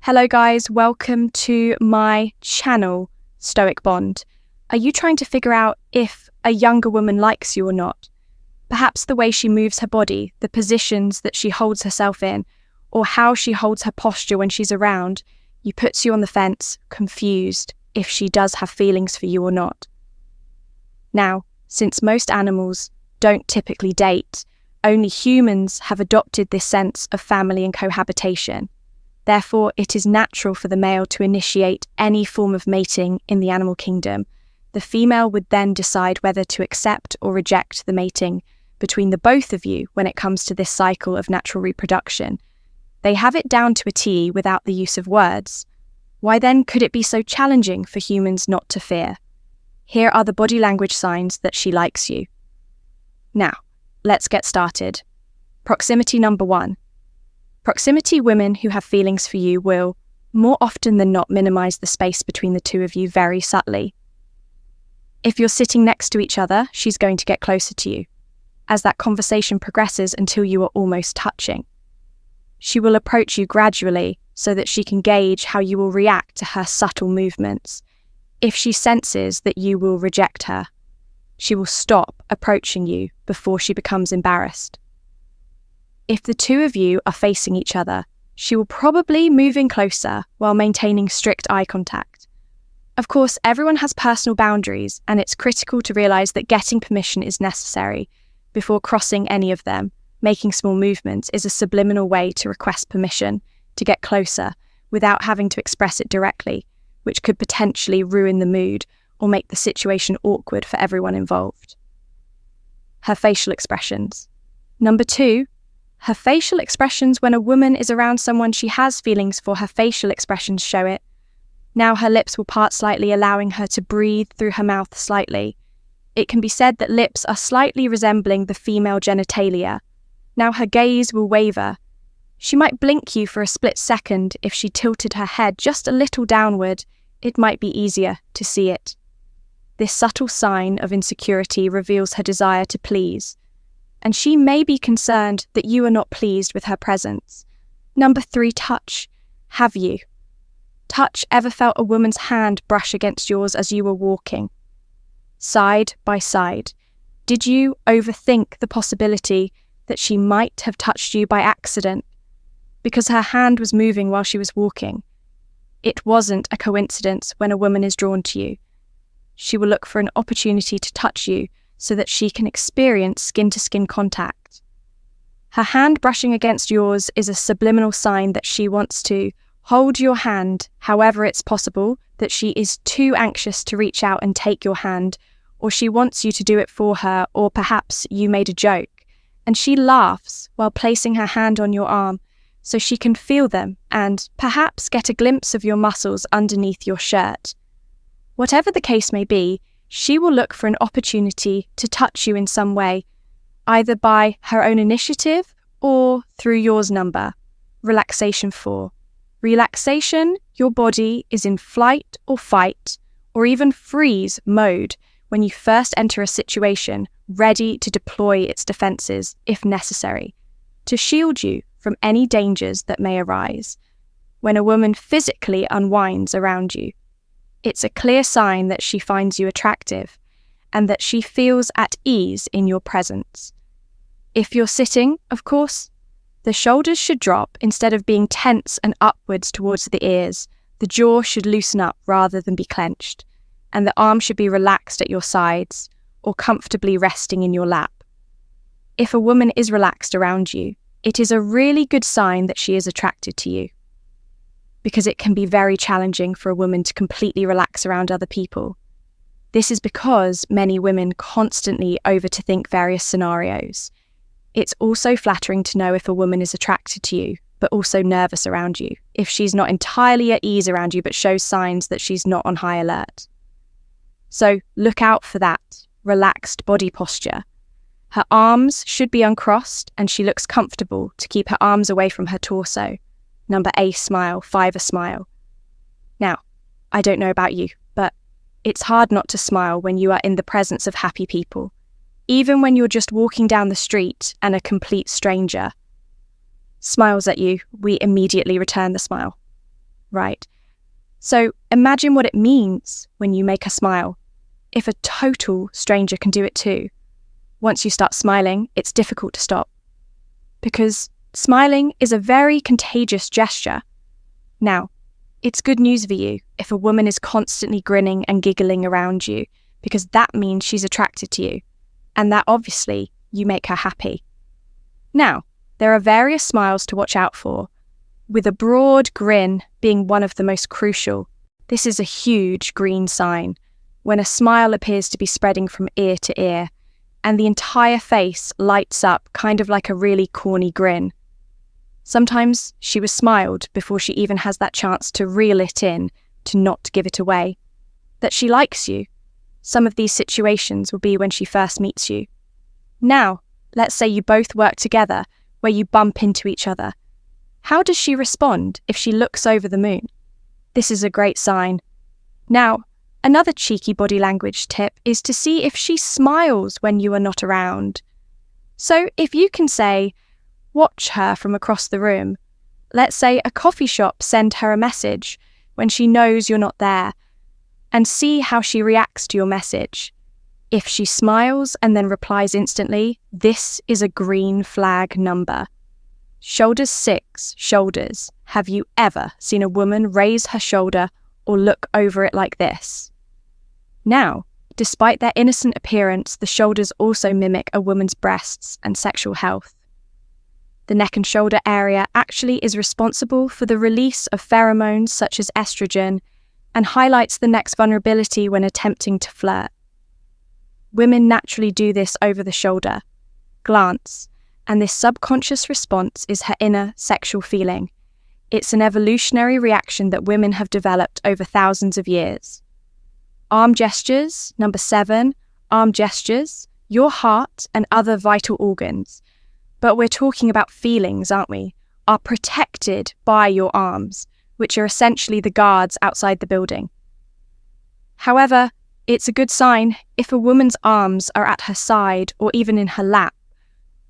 Hello guys, welcome to my channel, Stoic Bond. Are you trying to figure out if a younger woman likes you or not? Perhaps the way she moves her body, the positions that she holds herself in, or how she holds her posture when she's around, puts you on the fence, confused if she does have feelings for you or not. Now, since most animals don't typically date, only humans have adopted this sense of family and cohabitation. Therefore, it is natural for the male to initiate any form of mating in the animal kingdom. The female would then decide whether to accept or reject the mating between the both of you when it comes to this cycle of natural reproduction. They have it down to a T without the use of words. Why then could it be so challenging for humans not to fear? Here are the body language signs that she likes you. Now, let's get started. Proximity number 1. Proximity women who have feelings for you will, more often than not, minimize the space between the two of you very subtly. If you're sitting next to each other, she's going to get closer to you, as that conversation progresses until you are almost touching. She will approach you gradually so that she can gauge how you will react to her subtle movements. If she senses that you will reject her, she will stop approaching you before she becomes embarrassed. If the two of you are facing each other, she will probably move in closer while maintaining strict eye contact. Of course, everyone has personal boundaries, and it's critical to realize that getting permission is necessary before crossing any of them. Making small movements is a subliminal way to request permission to get closer without having to express it directly, which could potentially ruin the mood or make the situation awkward for everyone involved. Her facial expressions. Number 2. Her facial expressions. When a woman is around someone she has feelings for, her facial expressions show it. Now her lips will part slightly, allowing her to breathe through her mouth slightly. It can be said that lips are slightly resembling the female genitalia. Now her gaze will waver. She might blink you for a split second. If she tilted her head just a little downward, it might be easier to see it. This subtle sign of insecurity reveals her desire to please, and she may be concerned that you are not pleased with her presence. Number 3, touch. Have you? Touch. Ever felt a woman's hand brush against yours as you were walking? Side by side. Did you overthink the possibility that she might have touched you by accident because her hand was moving while she was walking? It wasn't a coincidence when a woman is drawn to you. She will look for an opportunity to touch you so that she can experience skin-to-skin contact. Her hand brushing against yours is a subliminal sign that she wants to hold your hand however it's possible, that she is too anxious to reach out and take your hand, or she wants you to do it for her, or perhaps you made a joke, and she laughs while placing her hand on your arm so she can feel them and perhaps get a glimpse of your muscles underneath your shirt. Whatever the case may be, she will look for an opportunity to touch you in some way, either by her own initiative or through yours. Number. Relaxation 4. Relaxation. Your body is in flight or fight or even freeze mode when you first enter a situation, ready to deploy its defenses if necessary, to shield you from any dangers that may arise. When a woman physically unwinds around you, it's a clear sign that she finds you attractive and that she feels at ease in your presence. If you're sitting, of course, the shoulders should drop instead of being tense and upwards towards the ears. The jaw should loosen up rather than be clenched, and the arm should be relaxed at your sides or comfortably resting in your lap. If a woman is relaxed around you, it is a really good sign that she is attracted to you, because it can be very challenging for a woman to completely relax around other people. This is because many women constantly overthink various scenarios. It's also flattering to know if a woman is attracted to you, but also nervous around you, if she's not entirely at ease around you but shows signs that she's not on high alert. So look out for that relaxed body posture. Her arms should be uncrossed and she looks comfortable to keep her arms away from her torso. Number 8, smile. 5, a smile. Now, I don't know about you, but it's hard not to smile when you are in the presence of happy people. Even when you're just walking down the street and a complete stranger smiles at you, we immediately return the smile. right? So imagine what it means when you make her smile. If a total stranger can do it too. Once you start smiling, it's difficult to stop. Because smiling is a very contagious gesture. Now, it's good news for you if a woman is constantly grinning and giggling around you, because that means she's attracted to you, and that obviously you make her happy. Now, there are various smiles to watch out for, with a broad grin being one of the most crucial. This is a huge green sign, when a smile appears to be spreading from ear to ear, and the entire face lights up kind of like a really corny grin. Sometimes she was smiled before she even has that chance to reel it in, to not give it away. That she likes you. Some of these situations will be when she first meets you. Now, let's say you both work together, where you bump into each other. How does she respond if she looks over the moon? This is a great sign. Now, another cheeky body language tip is to see if she smiles when you are not around. So if you can say, watch her from across the room. Let's say a coffee shop send her a message when she knows you're not there, and see how she reacts to your message. If she smiles and then replies instantly, this is a green flag number. Shoulders 6, shoulders. Have you ever seen a woman raise her shoulder or look over it like this? Now, despite their innocent appearance, the shoulders also mimic a woman's breasts and sexual health. The neck and shoulder area actually is responsible for the release of pheromones such as estrogen and highlights the neck's vulnerability when attempting to flirt. Women naturally do this over the shoulder, glance, and this subconscious response is her inner sexual feeling. It's an evolutionary reaction that women have developed over thousands of years. Arm gestures, number 7, arm gestures, your heart and other vital organs. But we're talking about feelings, aren't we? Are protected by your arms, which are essentially the guards outside the building. However, it's a good sign if a woman's arms are at her side or even in her lap.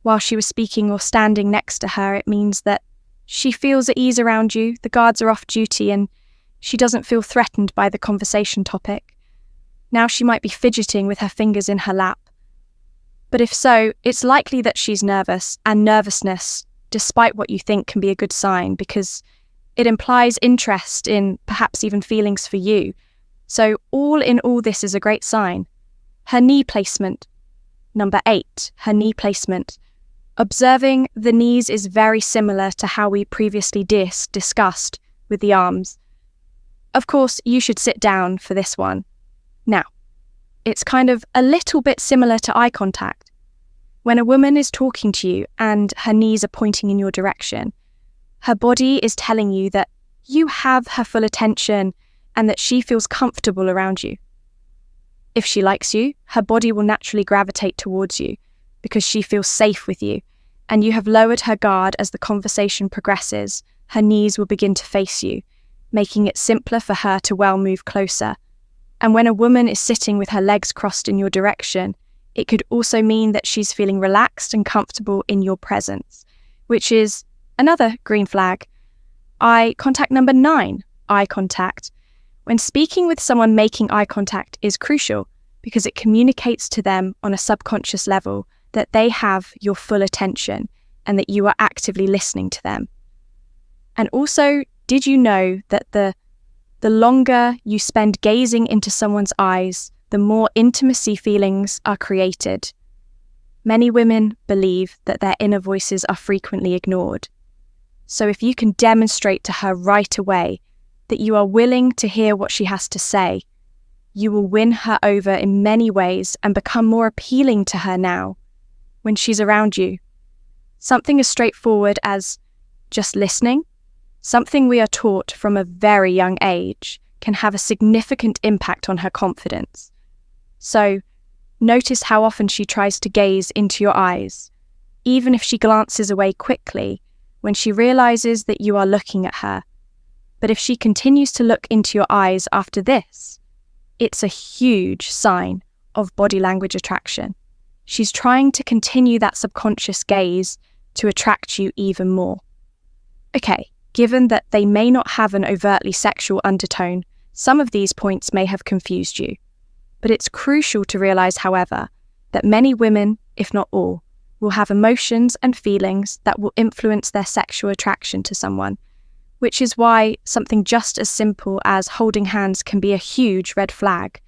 While she was speaking or standing next to her, it means that she feels at ease around you, the guards are off duty, and she doesn't feel threatened by the conversation topic. Now she might be fidgeting with her fingers in her lap. But if so, it's likely that she's nervous, and nervousness, despite what you think, can be a good sign because it implies interest in perhaps even feelings for you. So all in all, this is a great sign. Her knee placement. Number 8, her knee placement. Observing the knees is very similar to how we previously discussed with the arms. Of course, you should sit down for this one. Now, it's kind of a little bit similar to eye contact. When a woman is talking to you and her knees are pointing in your direction, her body is telling you that you have her full attention and that she feels comfortable around you. If she likes you, her body will naturally gravitate towards you because she feels safe with you, and you have lowered her guard. As the conversation progresses, her knees will begin to face you, making it simpler for her to move closer. And when a woman is sitting with her legs crossed in your direction, it could also mean that she's feeling relaxed and comfortable in your presence, which is another green flag. Eye contact number 9, eye contact. When speaking with someone, making eye contact is crucial because it communicates to them on a subconscious level that they have your full attention and that you are actively listening to them. And also, did you know that the longer you spend gazing into someone's eyes, the more intimacy feelings are created? Many women believe that their inner voices are frequently ignored. So if you can demonstrate to her right away that you are willing to hear what she has to say, you will win her over in many ways and become more appealing to her now when she's around you. Something as straightforward as just listening, something we are taught from a very young age, can have a significant impact on her confidence. So, notice how often she tries to gaze into your eyes, even if she glances away quickly when she realizes that you are looking at her. But if she continues to look into your eyes after this, it's a huge sign of body language attraction. She's trying to continue that subconscious gaze to attract you even more. Okay, Given that they may not have an overtly sexual undertone, some of these points may have confused you. But it's crucial to realize, however, that many women, if not all, will have emotions and feelings that will influence their sexual attraction to someone, which is why something just as simple as holding hands can be a huge red flag.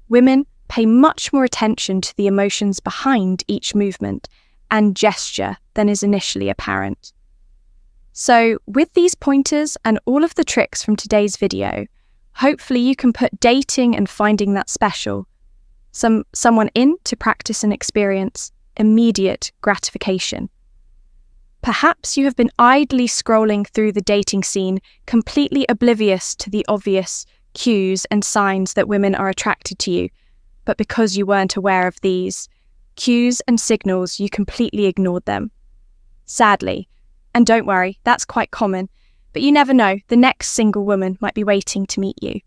Women pay much more attention to the emotions behind each movement and gesture than is initially apparent. So, with these pointers and all of the tricks from today's video, hopefully you can put dating and finding that special, someone in to practice and experience immediate gratification. Perhaps you have been idly scrolling through the dating scene, completely oblivious to the obvious cues and signs that women are attracted to you, but because you weren't aware of these cues and signals, you completely ignored them. Sadly, and don't worry, that's quite common, but you never know, the next single woman might be waiting to meet you.